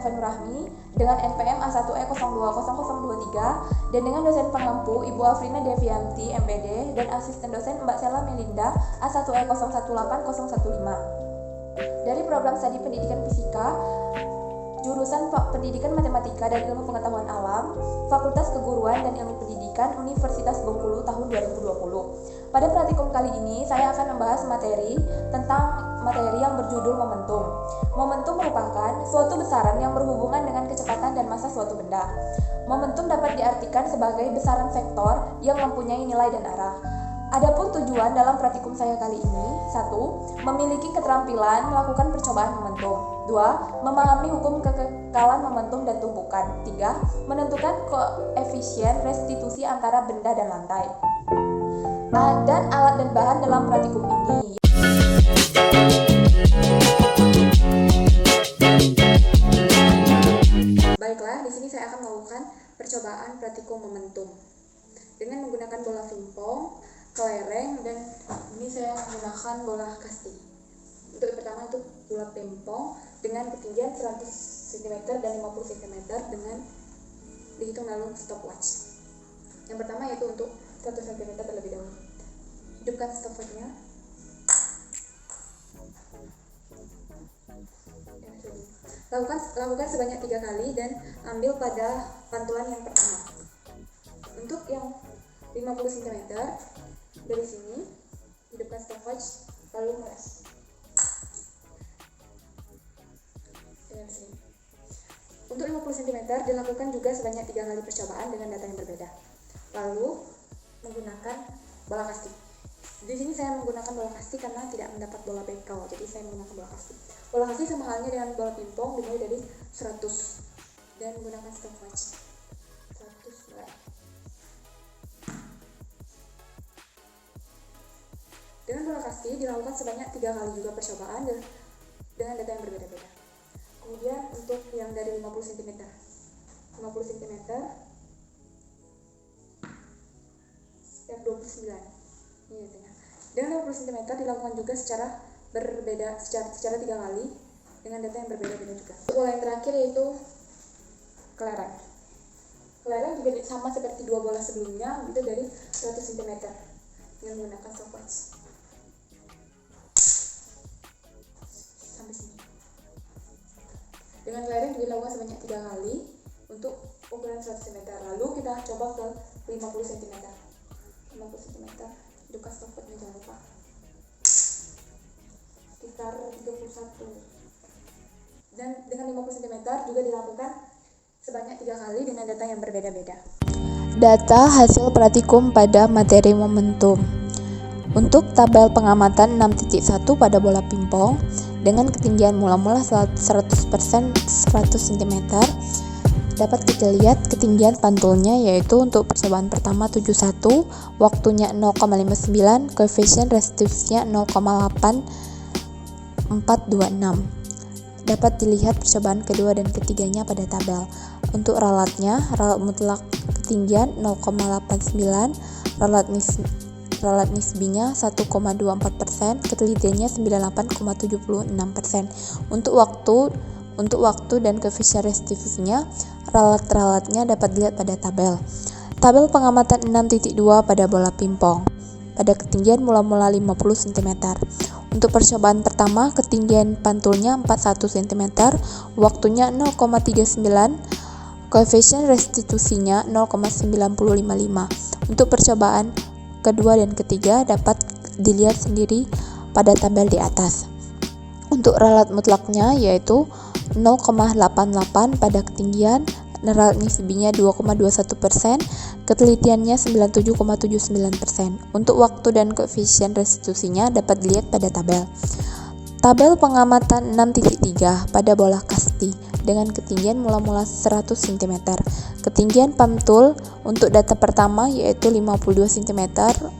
Nova Nurahmi dengan NPM A1E020023 dan dengan dosen pengampu Ibu Afrina Devianti MPD dan asisten dosen Mbak Sela Melinda A1E018015. Dari program studi pendidikan fisika, jurusan Pendidikan Matematika dan Ilmu Pengetahuan Alam, Fakultas Keguruan dan Ilmu Pendidikan Universitas Bengkulu tahun 2020. Pada praktikum kali ini, saya akan membahas materi yang berjudul momentum. Momentum merupakan suatu besaran yang berhubungan dengan kecepatan dan massa suatu benda. Momentum dapat diartikan sebagai besaran vektor yang mempunyai nilai dan arah. Adapun tujuan dalam praktikum saya kali ini: 1. Memiliki keterampilan melakukan percobaan momentum. 2. Memahami hukum kekekalan momentum dan tumpukan. 3. Menentukan koefisien restitusi antara benda dan lantai. Dan alat dan bahan dalam praktikum ini. Baiklah, di sini saya akan melakukan percobaan praktikum momentum dengan menggunakan bola pingpong, kelereng, dan ini saya menggunakan bola kasti. Untuk yang pertama itu bola pingpong dengan ketinggian 100 cm dan 50 cm dengan dihitung lalu stopwatch. Yang pertama yaitu untuk 100 cm terlebih dahulu. Hidupkan stopwatchnya. Lakukan sebanyak 3 kali dan ambil pada pantulan yang pertama. Untuk yang 50 cm dari sini, hidupkan stopwatch lalu meres. Dengan sini. Untuk 50 cm dilakukan juga sebanyak 3 kali percobaan dengan data yang berbeda. Lalu menggunakan bola kasti. Di sini saya menggunakan bola kasti karena tidak mendapat bola bekel, jadi saya menggunakan bola kasti. Bola kasti sama halnya dengan bola pingpong, dimulai dari 100 dan menggunakan stopwatch. 100 mulai. Dengan bola kasti dilakukan sebanyak 3 kali juga percobaan dengan data yang berbeda-beda. Kemudian untuk yang dari 50 cm setiap 29. Ini datanya. Dengan 50 cm dilakukan juga secara 3 kali dengan data yang berbeda-beda juga. Bola yang terakhir yaitu kelereng. Kelereng juga sama seperti 2 bola sebelumnya, itu dari 100 cm dengan menggunakan stopwatch. Sampai sini. Dengan kelereng dilakukan sebanyak 3 kali untuk ukuran 100 cm. Lalu kita coba ke 50 cm. 50 cm. Hidupkan stopwatchnya, jangan lupa. Sekitar 31. Dan dengan 50 cm juga dilakukan sebanyak 3 kali dengan data yang berbeda-beda. Data hasil praktikum pada materi momentum. Untuk tabel pengamatan 6.1 pada bola pingpong dengan ketinggian mula-mula 100% 100 cm, dapat kita lihat ketinggian pantulnya yaitu untuk percobaan pertama 71, waktunya 0,59, koefisien restitusinya 0,8426. Dapat dilihat percobaan kedua dan ketiganya pada tabel. Untuk ralat mutlak ketinggian 0,89, ralat nisbinya 1,24%, ketelitiannya 98,76%. Untuk waktu dan koefisien restitusinya, ralatnya dapat dilihat pada tabel. Tabel pengamatan 6.2 pada bola pingpong pada ketinggian mula-mula 50 cm. Untuk percobaan pertama, ketinggian pantulnya 41 cm, waktunya 0,39, koefisien restitusinya 0,9055. Untuk percobaan kedua dan ketiga dapat dilihat sendiri pada tabel di atas. Untuk ralat mutlaknya yaitu 0,88 pada ketinggian, ralat nisbinya 2,21%, ketelitiannya 97,79%. Untuk waktu dan koefisien restitusinya dapat dilihat pada tabel. Tabel pengamatan 6.3 pada bola kasti dengan ketinggian mula-mula 100 cm. Ketinggian pantul untuk data pertama yaitu 52 cm,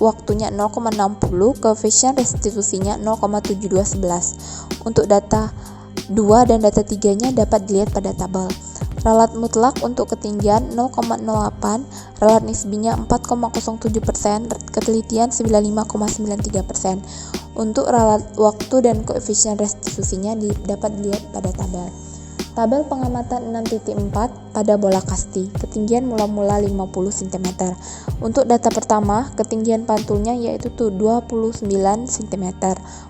waktunya 0,60, koefisien restitusinya 0,7211. Untuk data 2 dan data 3-nya dapat dilihat pada tabel. Ralat mutlak untuk ketinggian 0,08, ralat nisbinya 4,07%, ketelitian 95,93%. Untuk ralat waktu dan koefisien restitusinya dapat dilihat pada tabel. Tabel pengamatan 6.4 pada bola kasti, ketinggian mula-mula 50 cm. Untuk data pertama, ketinggian pantulnya yaitu 29 cm,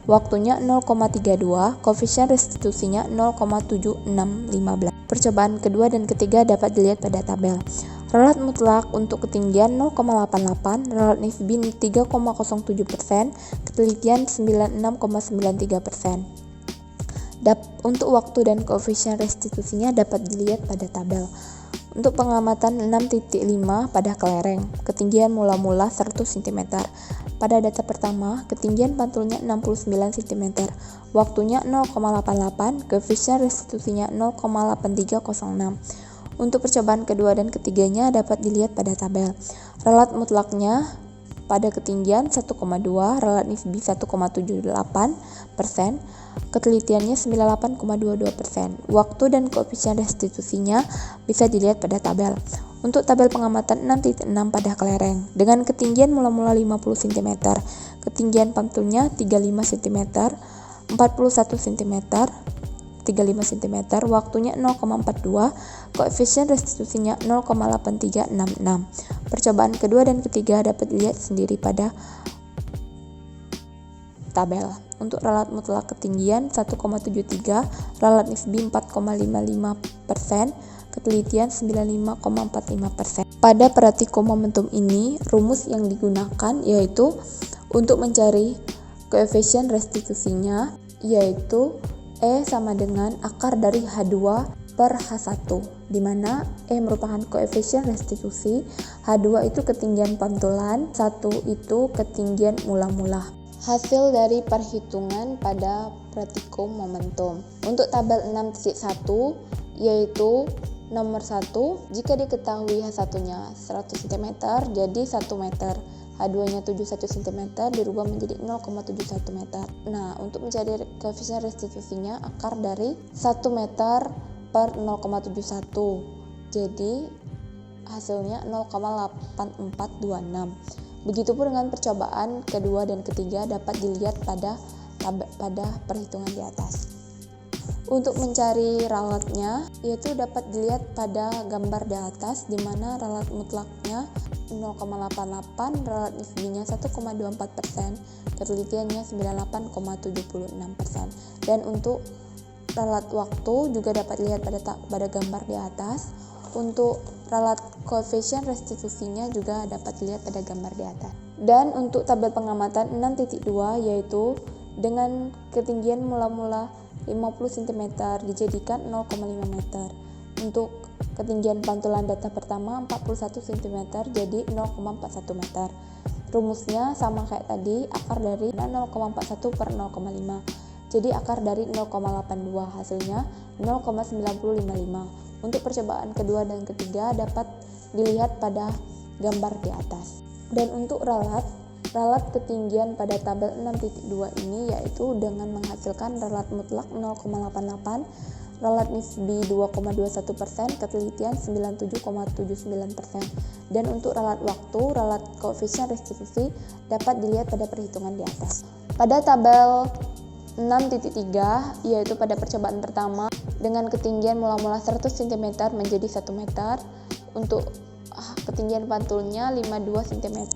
waktunya 0,32, koefisien restitusinya 0,7615. Percobaan kedua dan ketiga dapat dilihat pada tabel. Ralat mutlak untuk ketinggian 0,88, ralat nisbi 3,07%, ketelitian 96,93%. Untuk waktu dan koefisien restitusinya dapat dilihat pada tabel. Untuk pengamatan 6.5 pada kelereng, ketinggian mula-mula 100 cm. Pada data pertama, ketinggian pantulnya 69 cm, waktunya 0,88, koefisien restitusinya 0,8306. Untuk percobaan kedua dan ketiganya dapat dilihat pada tabel. Ralat mutlaknya pada ketinggian 1,2, ralat nisbi 1,78%, ketelitiannya 98,22%. Waktu dan koefisien restitusinya bisa dilihat pada tabel. Untuk tabel pengamatan 6.6 pada kelereng, dengan ketinggian mula-mula 50 cm, ketinggian pantulnya 35 cm, 41 cm, 35 cm, waktunya 0,42, koefisien restitusinya 0,8366. Percobaan kedua dan ketiga dapat dilihat sendiri pada tabel. Untuk ralat mutlak ketinggian 1,73, ralat nisbi 4,55%, ketelitian 95,45%. Pada pratiko momentum ini, rumus yang digunakan yaitu untuk mencari koefisien restitusinya yaitu E sama dengan akar dari H2 per H1, di mana E merupakan koefisien restitusi, H2 itu ketinggian pantulan, 1 itu ketinggian mula-mula. Hasil dari perhitungan pada pratiko momentum. Untuk tabel 6.1 yaitu nomor 1, jika diketahui H1-nya 100 cm jadi 1 meter. H2-nya 71 cm dirubah menjadi 0,71 meter. Nah, untuk mencari koefisien restitusinya akar dari 1 meter per 0,71. Jadi hasilnya 0,8426. Begitupun dengan percobaan kedua dan ketiga dapat dilihat pada perhitungan di atas. Untuk mencari ralatnya yaitu dapat dilihat pada gambar di atas, di mana ralat mutlaknya 0,88, ralat nisbinya 1,24%, ketelitiannya 98,76%. Dan untuk ralat waktu juga dapat dilihat pada gambar di atas. Untuk ralat koefisien restitusinya juga dapat dilihat pada gambar di atas. Dan untuk tabel pengamatan 6.2 yaitu dengan ketinggian mula-mula 50 cm dijadikan 0,5 meter. Untuk ketinggian pantulan data pertama 41 cm jadi 0,41 meter. Rumusnya sama kayak tadi, akar dari 0,41 per 0,5. Jadi akar dari 0,82 hasilnya 0,9055. Untuk percobaan kedua dan ketiga dapat dilihat pada gambar di atas. Dan untuk ralat ketinggian pada tabel 6.2 ini yaitu dengan menghasilkan ralat mutlak 0,88, ralat nisbi 2,21%, ketelitian 97,79%. Dan untuk ralat waktu, ralat koefisien restitusi dapat dilihat pada perhitungan di atas. Pada tabel 6.3 yaitu pada percobaan pertama dengan ketinggian mula-mula 100 cm menjadi 1 meter. Untuk ketinggian pantulnya 52 cm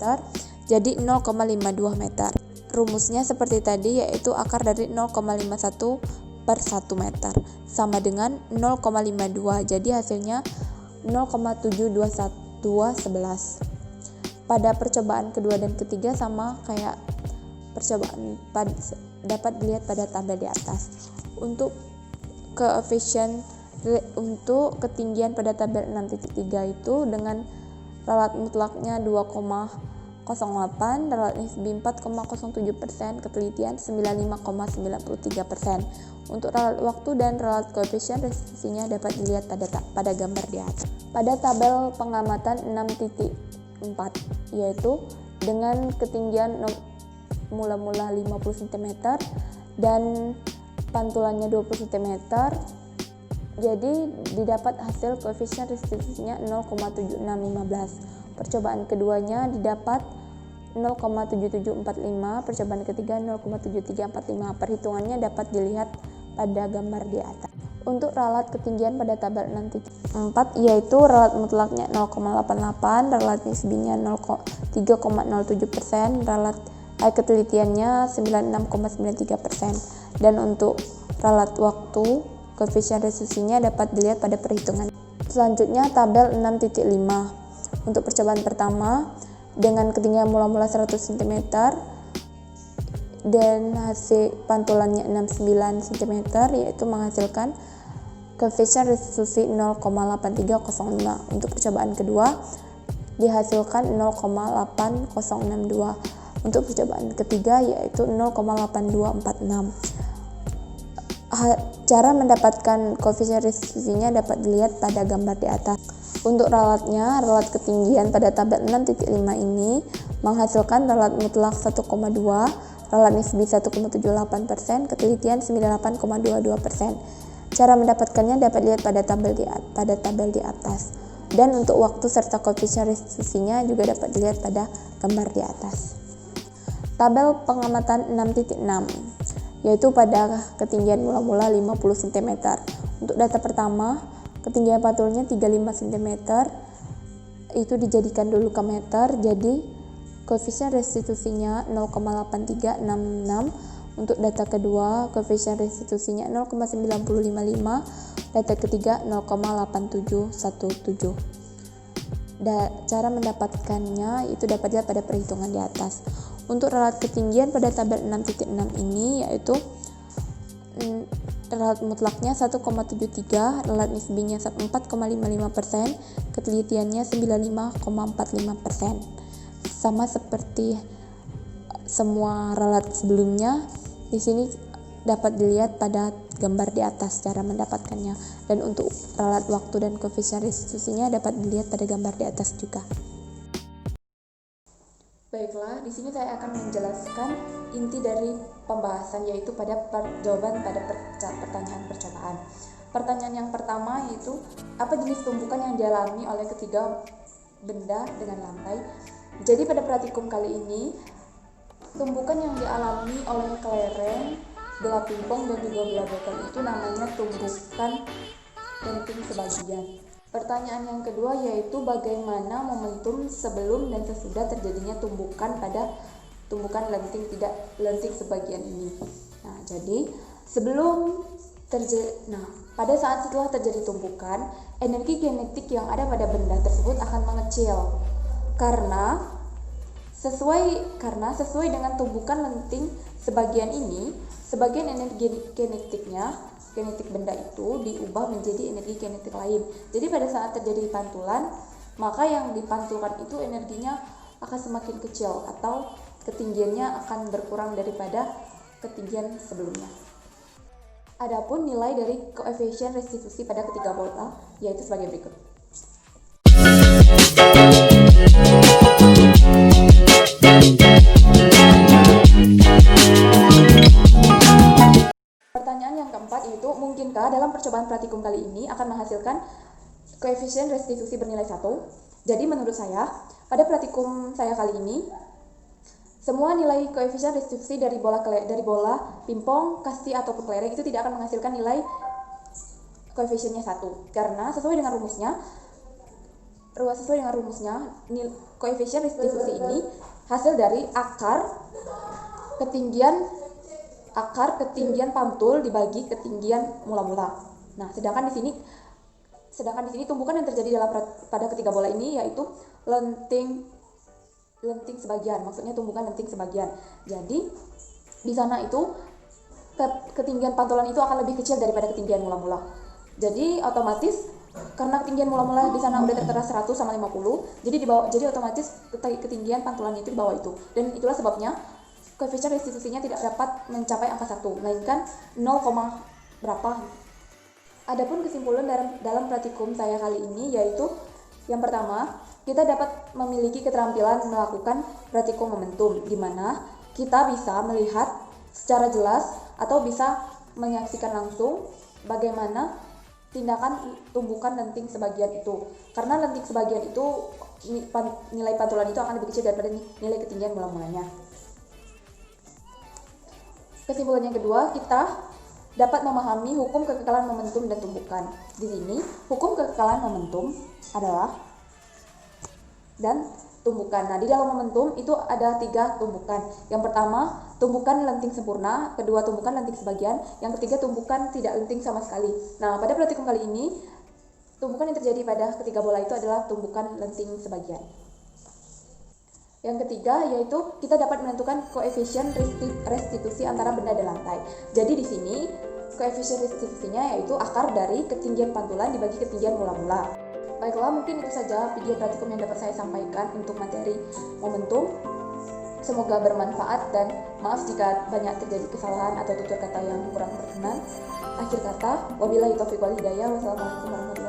jadi 0,52 meter. Rumusnya seperti tadi yaitu akar dari 0,51 per 1 meter sama dengan 0,52, jadi hasilnya 0,72111. Pada percobaan kedua dan ketiga sama kayak percobaan dapat dilihat pada tabel di atas. Untuk koefisien untuk ketinggian pada tabel 6.3 itu dengan ralat mutlaknya 2,08, ralat nisbi 4,07%, ketelitian 95,93%. Untuk ralat waktu dan ralat koefisien restitusinya dapat dilihat pada gambar di atas. Pada tabel pengamatan 6.4 yaitu dengan ketinggian mula-mula 50 cm dan pantulannya 20 cm, jadi didapat hasil koefisien restitusinya 0,7615. Percobaan keduanya didapat 0,7745, percobaan ketiga 0,7345. Perhitungannya dapat dilihat pada gambar di atas. Untuk ralat ketinggian pada tabel 6.4 yaitu ralat mutlaknya 0,88, ralat nisbinya 3,07%, ralat ketelitiannya 96,93%. Dan untuk ralat waktu, koefisien restitusinya dapat dilihat pada perhitungan. Selanjutnya tabel 6.5. Untuk percobaan pertama dengan ketinggian mula-mula 100 cm dan hasil pantulannya 69 cm, yaitu menghasilkan koefisien restitusi 0,8305. Untuk percobaan kedua dihasilkan 0,8062. Untuk percobaan ketiga yaitu 0,8246. Cara mendapatkan koefisien restitusinya dapat dilihat pada gambar di atas. Untuk ralatnya, ralat ketinggian pada tabel 6.5 ini menghasilkan ralat mutlak 1,2, ralat nisbi 1,78%, ketelitian 98,22%. Cara mendapatkannya dapat dilihat pada tabel di atas. Dan untuk waktu serta koefisien restitusinya juga dapat dilihat pada gambar di atas. Tabel pengamatan 6.6 yaitu pada ketinggian mula-mula 50 cm. Untuk data pertama, ketinggian pantulnya 35 cm, itu dijadikan dulu ke meter, jadi koefisien restitusinya 0,8366. Untuk data kedua, koefisien restitusinya 0,9055, data ketiga 0,8717. Cara mendapatkannya itu dapat dilihat pada perhitungan di atas. Untuk ralat ketinggian pada tabel 6.6 ini yaitu ralat mutlaknya 1,73, ralat nisbinya 4,55%, ketelitiannya 95,45%. Sama seperti semua ralat sebelumnya, di sini dapat dilihat pada gambar di atas cara mendapatkannya. Dan untuk ralat waktu dan koefisien restitusinya dapat dilihat pada gambar di atas juga. Baiklah, di sini saya akan menjelaskan inti dari pembahasan, yaitu pada jawaban pada pertanyaan percobaan. Pertanyaan yang pertama yaitu apa jenis tumbukan yang dialami oleh ketiga benda dengan lantai. Jadi pada praktikum kali ini, tumbukan yang dialami oleh kelereng, bola pingpong dan juga bola botol itu namanya tumbukan lenting sebagian. Pertanyaan yang kedua yaitu bagaimana momentum sebelum dan sesudah terjadinya tumbukan pada tumbukan lenting sebagian ini. Nah, jadi pada saat setelah terjadi tumbukan, energi kinetik yang ada pada benda tersebut akan mengecil karena sesuai dengan tumbukan lenting sebagian ini, sebagian energi kinetik benda itu diubah menjadi energi kinetik lain. Jadi pada saat terjadi pantulan, maka yang dipantulkan itu energinya akan semakin kecil atau ketinggiannya akan berkurang daripada ketinggian sebelumnya. Adapun nilai dari koefisien restitusi pada ketiga bola yaitu sebagai berikut. Pertanyaan yang keempat yaitu, mungkinkah dalam percobaan praktikum kali ini akan menghasilkan koefisien restitusi bernilai 1? Jadi menurut saya, pada praktikum saya kali ini, semua nilai koefisien restitusi dari bola pingpong, kasti ataupun kelereng itu tidak akan menghasilkan nilai koefisiennya 1. Karena sesuai dengan rumusnya, koefisien restitusi ini hasil dari akar ketinggian pantul dibagi ketinggian mula-mula. Nah, sedangkan di sini tumbukan yang terjadi pada ketiga bola ini yaitu lenting sebagian. Maksudnya tumbukan lenting sebagian. Jadi di sana itu ketinggian pantulan itu akan lebih kecil daripada ketinggian mula-mula. Jadi otomatis karena ketinggian mula-mula di sana udah tertera 100 sama 50, jadi otomatis ketinggian pantulannya itu di bawah itu. Dan itulah sebabnya koefisien restitusinya tidak dapat mencapai angka 1, melainkan 0, berapa. Adapun kesimpulan dalam praktikum saya kali ini yaitu yang pertama, kita dapat memiliki keterampilan melakukan praktikum momentum, di mana kita bisa melihat secara jelas atau bisa menyaksikan langsung bagaimana tindakan tumbukan lenting sebagian itu. Karena lenting sebagian itu nilai pantulan itu akan lebih kecil daripada nilai ketinggian mula-mulanya. Kesimpulan yang kedua, kita dapat memahami hukum kekekalan momentum dan tumbukan. Di sini, hukum kekekalan momentum adalah dan tumbukan. Nah, di dalam momentum itu ada 3 tumbukan. Yang pertama, tumbukan lenting sempurna, kedua tumbukan lenting sebagian, yang ketiga tumbukan tidak lenting sama sekali. Nah, pada praktikum kali ini, tumbukan yang terjadi pada ketiga bola itu adalah tumbukan lenting sebagian. Yang ketiga yaitu kita dapat menentukan koefisien restitusi antara benda dan lantai. Jadi di sini koefisien restitusinya yaitu akar dari ketinggian pantulan dibagi ketinggian mula-mula. Baiklah, mungkin itu saja video praktikum yang dapat saya sampaikan untuk materi momentum. Semoga bermanfaat dan maaf jika banyak terjadi kesalahan atau tutur kata yang kurang berkenan. Akhir kata, wabillahi taufiq wal hidayah. Wassalamualaikum warahmatullahi wabarakatuh.